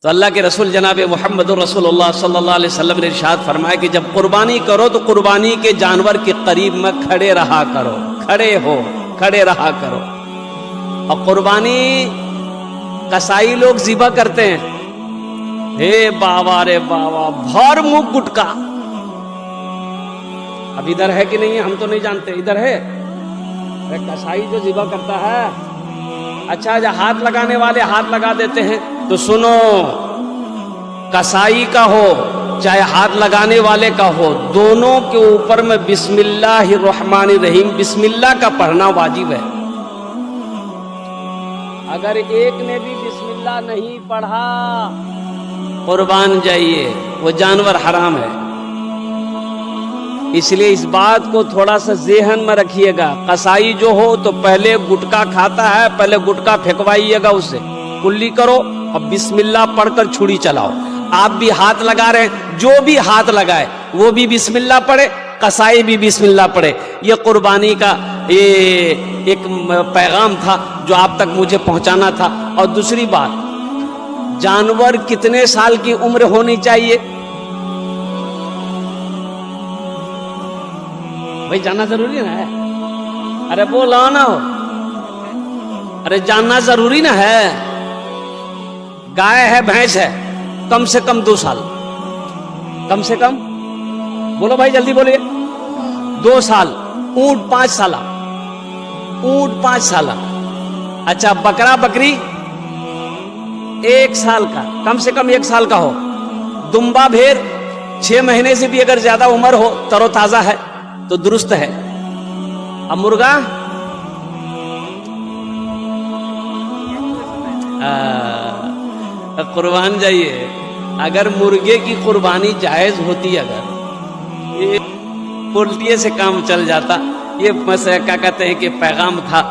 تو اللہ کے رسول جناب محمد رسول اللہ صلی اللہ علیہ وسلم نے ارشاد فرمایا کہ جب قربانی کرو تو قربانی کے جانور کے قریب میں کھڑے رہا کرو، کھڑے رہا کرو۔ اور قربانی قصائی لوگ ذبح کرتے ہیں، اے بابا رے بابا، بھر منہ گٹکا۔ اب ادھر ہے کہ نہیں ہے ہم تو نہیں جانتے، ادھر ہے قصائی جو ذبح کرتا ہے۔ اچھا جو ہاتھ لگانے والے ہاتھ لگا دیتے ہیں، تو سنو، قصائی کا ہو چاہے ہاتھ لگانے والے کا ہو، دونوں کے اوپر میں بسم اللہ الرحمن الرحیم، بسم اللہ کا پڑھنا واجب ہے۔ اگر ایک نے بھی بسم اللہ نہیں پڑھا، قربان جائیے، وہ جانور حرام ہے۔ اس لیے اس بات کو تھوڑا سا ذہن میں رکھیے گا، قصائی جو ہو تو پہلے گٹکا کھاتا ہے، پہلے گٹکا پھینکوائیے گا اسے، کلی کرو اور بسم اللہ پڑھ کر چھری چلاؤ۔ آپ بھی ہاتھ لگا رہے ہیں، جو بھی ہاتھ لگائے وہ بھی بسم اللہ پڑھے، قصائی بھی بسم اللہ پڑھے۔ یہ قربانی کا یہ ایک پیغام تھا جو آپ تک مجھے پہنچانا تھا۔ اور دوسری بات، جانور کتنے سال کی عمر ہونی چاہیے؟ بھائی جاننا ضروری نہ ہے؟ ارے بولا نہ ہو، ارے جاننا ضروری نہ ہے۔ گائے ہے، بھینس ہے، کم سے کم 2 سال، کم سے کم، بولو بھائی جلدی بولیے، 2 سال۔ اونٹ 5 سالہ، اونٹ 5 سالہ۔ اچھا بکرا بکری 1 سال کا، کم سے کم 1 سال کا ہو۔ دمبا بھیڑ 6 مہینے سے بھی اگر زیادہ عمر ہو، تر و تازہ ہے تو درست ہے۔ اب مرغا قربان جائیے، اگر مرغے کی قربانی جائز ہوتی، اگر یہ پولٹری سے کام چل جاتا۔ یہ مسئلہ کیا کہتے ہیں کہ پیغام تھا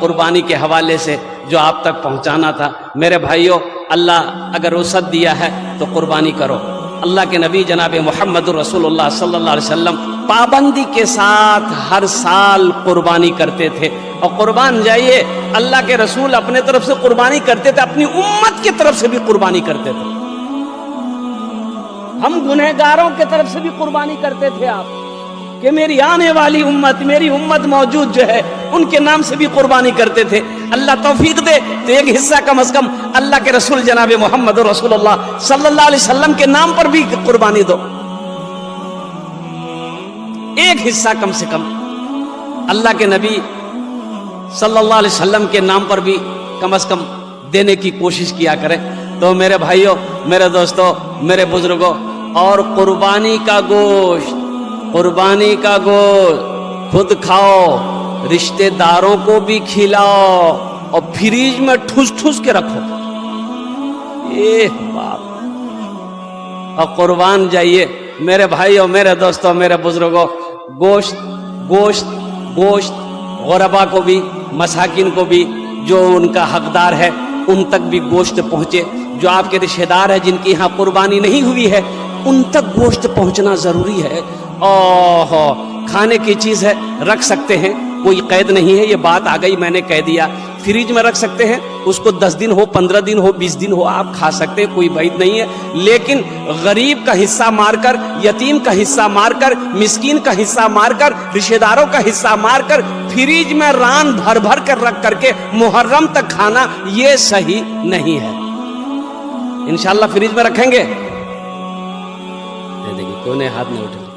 قربانی کے حوالے سے جو آپ تک پہنچانا تھا۔ میرے بھائیوں، اللہ اگر رخصت دیا ہے تو قربانی کرو۔ اللہ کے نبی جناب محمد رسول اللہ صلی اللہ علیہ وسلم پابندی کے ساتھ ہر سال قربانی کرتے تھے۔ اور قربان جائیے، اللہ کے رسول اپنے طرف سے قربانی کرتے تھے، اپنی امت کی طرف سے بھی قربانی کرتے تھے۔ ہم گنہگاروں کی طرف سے بھی قربانی کرتے تھے آپ، کہ میری آنے والی امت، میری امت موجود جو ہے، ان کے نام سے بھی قربانی کرتے تھے۔ اللہ توفیق دے تو ایک حصہ کم از کم اللہ کے رسول جناب محمد رسول اللہ صلی اللہ علیہ وسلم کے نام پر بھی قربانی دو۔ ایک حصہ کم سے کم اللہ کے نبی صلی اللہ علیہ وسلم کے نام پر بھی کم از کم دینے کی کوشش کیا کریں۔ تو میرے بھائیوں، میرے دوستوں، میرے بزرگوں، اور قربانی کا گوشت، قربانی کا گوشت خود کھاؤ، رشتہ داروں کو بھی کھلاؤ، اور فریج میں ٹھوس ٹھوس کے رکھو۔ باپ، اور قربان جائیے میرے بھائیوں، میرے دوستوں، میرے بزرگوں، گوشت گوشت گوشت غربا کو بھی، مساکین کو بھی، جو ان کا حقدار ہے ان تک بھی گوشت پہنچے۔ جو آپ کے رشتہ دار ہے جن کی یہاں قربانی نہیں ہوئی ہے، ان تک گوشت پہنچنا ضروری ہے۔ کھانے کی چیز ہے، رکھ سکتے ہیں، کوئی قید نہیں ہے، یہ بات آ گئی میں نے کہہ دیا۔ فریج میں رکھ سکتے ہیں، اس کو 10 دن ہو، 15 دن ہو، 20 دن ہو، آپ کھا سکتے ہیں، کوئی بعید نہیں ہے۔ لیکن غریب کا حصہ مار کر، یتیم کا حصہ مار کر، مسکین کا حصہ مار کر، رشتہ داروں کا حصہ مار کر، فریج میں ران بھر بھر کر رکھ کر کے محرم تک کھانا، یہ صحیح نہیں ہے۔ انشاءاللہ فریج میں رکھیں گے۔ دیکھیے کیوں نے ہاتھ نہیں اٹھا۔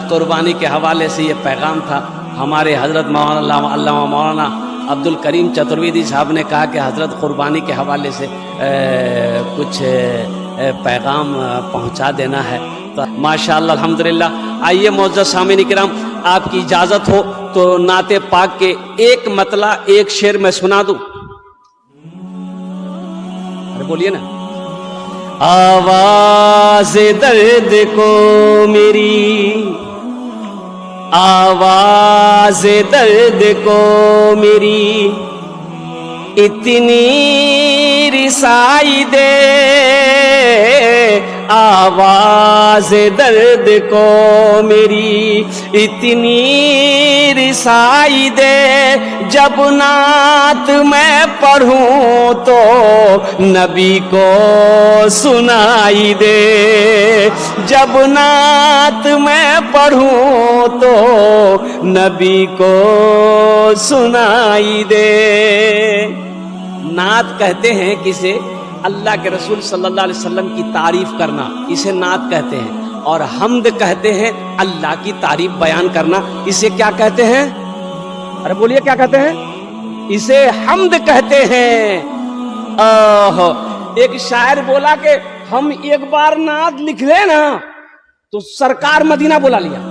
قربانی کے حوالے سے یہ پیغام تھا۔ ہمارے حضرت علامہ مولانا عبد الکریم چترویدی صاحب نے کہا کہ حضرت قربانی کے حوالے سے کچھ پیغام پہنچا دینا ہے۔ تو ماشاءاللہ الحمدللہ۔ آئیے معزز سامعین کرام، آپ کی اجازت ہو تو نعت پاک کے ایک مطلع، ایک شعر میں سنا دوں۔ ارے بولیے نا۔ آواز درد کو میری، آواز درد کو میری اتنی رسائی دے، آواز درد کو میری اتنی رسائی دے، جب نعت میں پڑھوں تو نبی کو سنائی دے، جب نعت میں پڑھوں تو نبی کو سنائی دے۔ نعت کہتے ہیں کسے؟ اللہ کے رسول صلی اللہ علیہ وسلم کی تعریف کرنا، اسے نعت کہتے ہیں۔ اور حمد کہتے ہیں اللہ کی تعریف بیان کرنا، اسے کیا کہتے ہیں؟ ارے بولیے کیا کہتے ہیں؟ اسے حمد کہتے ہیں۔ ایک شاعر بولا کہ ہم ایک بار نعت لکھ لیں نا تو سرکار مدینہ بلا لیا،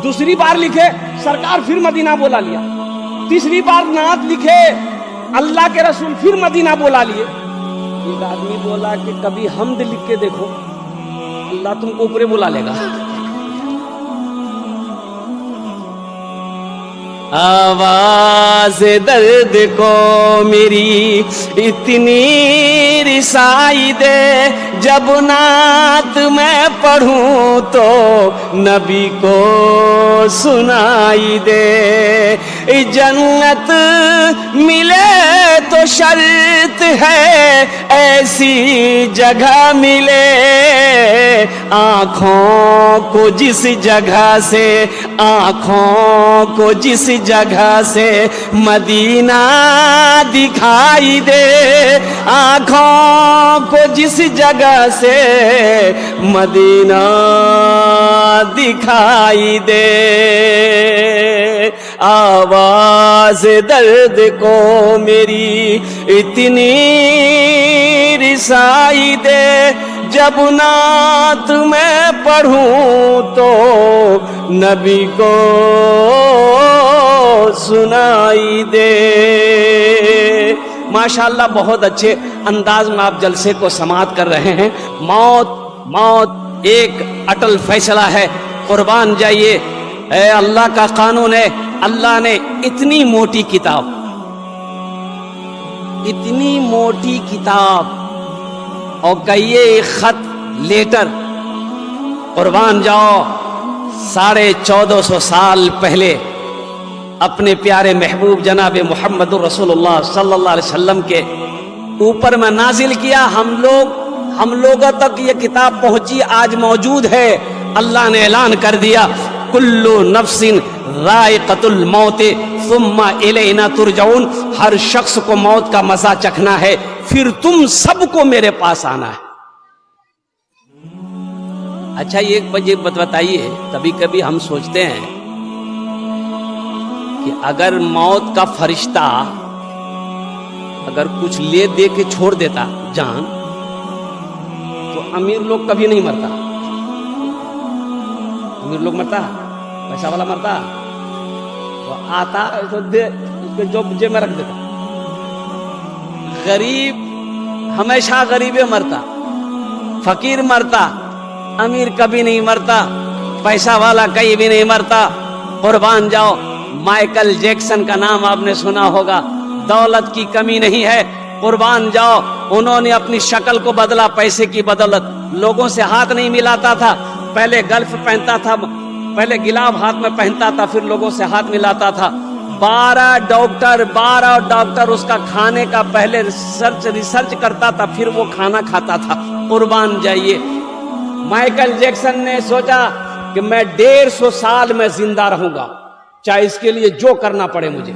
دوسری بار لکھے سرکار پھر مدینہ بلا لیا، تیسری بار نعت لکھے اللہ کے رسول پھر مدینہ بلا لیے۔ ایک آدمی بولا کہ کبھی حمد لکھ کے دیکھو، اللہ تم کو اوپرے بلا لے گا۔ آواز درد کو میری اتنی رسائی دے، جب نعت میں پڑھوں تو نبی کو سنائی دے۔ جنت ملے تو شرط ہے ایسی جگہ ملے، آنکھوں کو جس جگہ سے، آنکھوں کو جس جگہ سے مدینہ دکھائی دے، آنکھوں کو جس جگہ سے مدینہ دکھائی دے۔ آواز درد کو میری اتنی رسائی دے، جب نعت میں پڑھوں تو نبی کو سنائی دے۔ ماشاءاللہ بہت اچھے انداز میں آپ جلسے کو سماعت کر رہے ہیں۔ موت ایک اٹل فیصلہ ہے، قربان جائیے، اے اللہ کا قانون ہے۔ اللہ نے اتنی موٹی کتاب، اتنی موٹی کتاب اور کہیے خط لیٹر، قربان جاؤ 1450 سال پہلے اپنے پیارے محبوب جناب محمد رسول اللہ صلی اللہ علیہ وسلم کے اوپر میں نازل کیا۔ ہم لوگوں تک یہ کتاب پہنچی، آج موجود ہے۔ اللہ نے اعلان کر دیا کل نفس ذائقۃ الموت ثم الینا ترجعون، ہر شخص کو موت کا مزہ چکھنا ہے، پھر تم سب کو میرے پاس آنا ہے۔ اچھا یہ بتائیے، کبھی کبھی ہم سوچتے ہیں کہ اگر موت کا فرشتہ اگر کچھ لے دے کے چھوڑ دیتا جان، تو امیر لوگ کبھی نہیں مرتا۔ امیر لوگ مرتا، پیسہ والا مرتا، وہ آتا تو دے اس کے جو جیب میں رکھ دیتا۔ غریب ہمیشہ غریبے مرتا، فقیر مرتا، امیر کبھی نہیں مرتا، پیسہ والا کہیں بھی نہیں مرتا۔ قربان جاؤ، مائیکل جیکسن کا نام آپ نے سنا ہوگا، دولت کی کمی نہیں ہے، قربان جاؤ، انہوں نے اپنی شکل کو بدلا پیسے کی بدولت۔ لوگوں سے ہاتھ نہیں ملاتا تھا، پہلے گلف پہنتا تھا، پہلے گلاب ہاتھ میں پہنتا تھا، پھر لوگوں سے ہاتھ ملاتا تھا۔ 12 ڈاکٹر اس کا کھانے کا پہلے ریسرچ کرتا تھا، پھر وہ کھانا کھاتا تھا۔ قربان جائیے، مائیکل جیکسن نے سوچا کہ میں 150 سال میں زندہ رہوں گا، چاہے اس کے لیے جو کرنا پڑے مجھے۔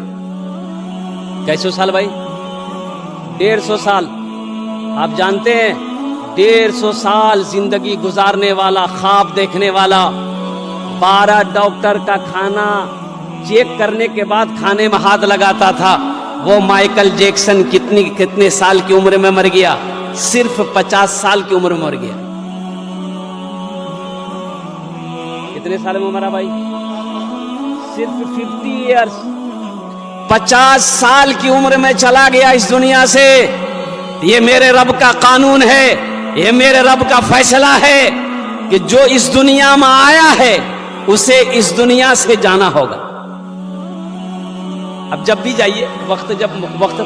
کیسے سال بھائی؟ 150 سال۔ آپ جانتے ہیں 150 سال زندگی گزارنے والا، خواب دیکھنے والا، 12 ڈاکٹر کا کھانا چیک کرنے کے بعد کھانے میں ہاتھ لگاتا تھا، وہ مائیکل جیکسن کتنے سال کی عمر میں مر گیا؟ صرف 50 سال کی عمر میں مر گیا۔ کتنے سال میں مرا بھائی؟ صرف 50 ایئرز، 50 سال کی عمر میں چلا گیا اس دنیا سے۔ یہ میرے رب کا قانون ہے، یہ میرے رب کا فیصلہ ہے کہ جو اس دنیا میں آیا ہے اسے اس دنیا سے جانا ہوگا۔ اب جب بھی جائیے وقت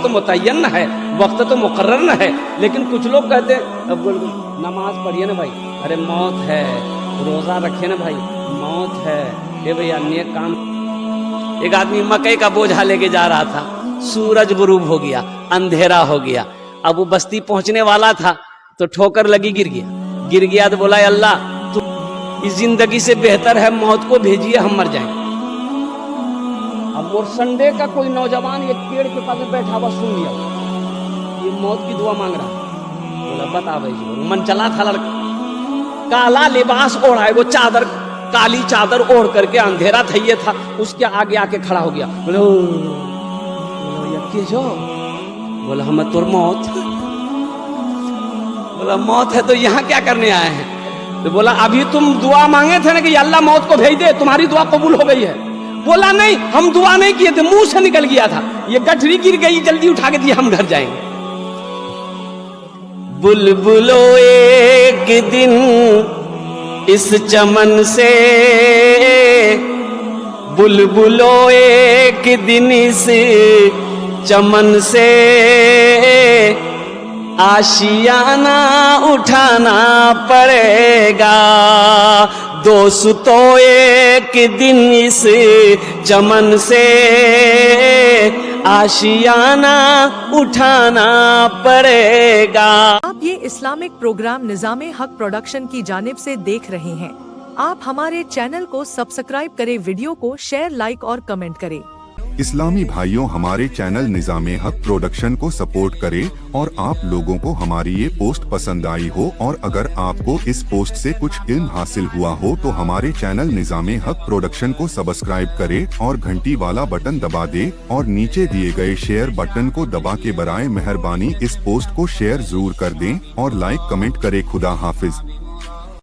تو متعین نہ ہے, وقت تو مقرر نہ ہے, لیکن کچھ لوگ کہتے ہیں اب نماز پڑھیے نا بھائی, ارے موت ہے, روزہ رکھے نا بھائی, موت ہے, اے بھیا نیک کام. ایک آدمی مکئی کا بوجھا لے کے جا رہا تھا, سورج غروب ہو گیا, اندھیرا ہو گیا, اب وہ بستی پہنچنے والا تھا تو ٹھوکر لگی, گر گیا تو بولا اے اللہ تو اس زندگی سے بہتر ہے موت کو بھیجیے, ہم مر جائیں. اب وہ سنڈے کا کوئی نوجوان ایک پیڑ کے پاس بیٹھا ہوا سن لیا, یہ موت کی دعا مانگ رہا. بولا بتا بھائی جی, من چلا تھا لڑکا, کالا لباس اوڑھا ہے, وہ چادر کالی چادر اوڑھ کر کے, اندھیرا تھا یہ تھا, اس کے آگے آ کے کھڑا ہو گیا. بولا ہمیں تو موت, بولا موت ہے تو یہاں کیا کرنے آئے ہیں؟ تو بولا ابھی تم دعا مانگے تھے نا کہ اللہ موت کو بھیج دے, تمہاری دعا قبول ہو گئی ہے. بولا نہیں, ہم دعا نہیں کیے تھے, منہ سے نکل گیا تھا, یہ گٹھری گر گئی, جلدی اٹھا کے دیا, ہم گھر جائیں گے. بلبلو ایک دن اس چمن سے, بلبلو ایک دن اس چمن سے, آشیانہ اٹھانا پڑے گا. دوستو ایک دن اس چمن سے آشیانہ اٹھانا پڑے گا. آپ یہ اسلامک پروگرام نظام حق پروڈکشن کی جانب سے دیکھ رہے ہیں. آپ ہمارے چینل کو سبسکرائب کریں, ویڈیو کو شیئر, لائک اور کمنٹ کریں. اسلامی بھائیوں, ہمارے چینل نظام حق پروڈکشن کو سپورٹ کریں, اور آپ لوگوں کو ہماری یہ پوسٹ پسند آئی ہو اور اگر آپ کو اس پوسٹ سے کچھ علم حاصل ہوا ہو تو ہمارے چینل نظام حق پروڈکشن کو سبسکرائب کریں اور گھنٹی والا بٹن دبا دیں, اور نیچے دیے گئے شیئر بٹن کو دبا کے برائے مہربانی اس پوسٹ کو شیئر ضرور کر دیں اور لائک کمنٹ کریں. خدا حافظ.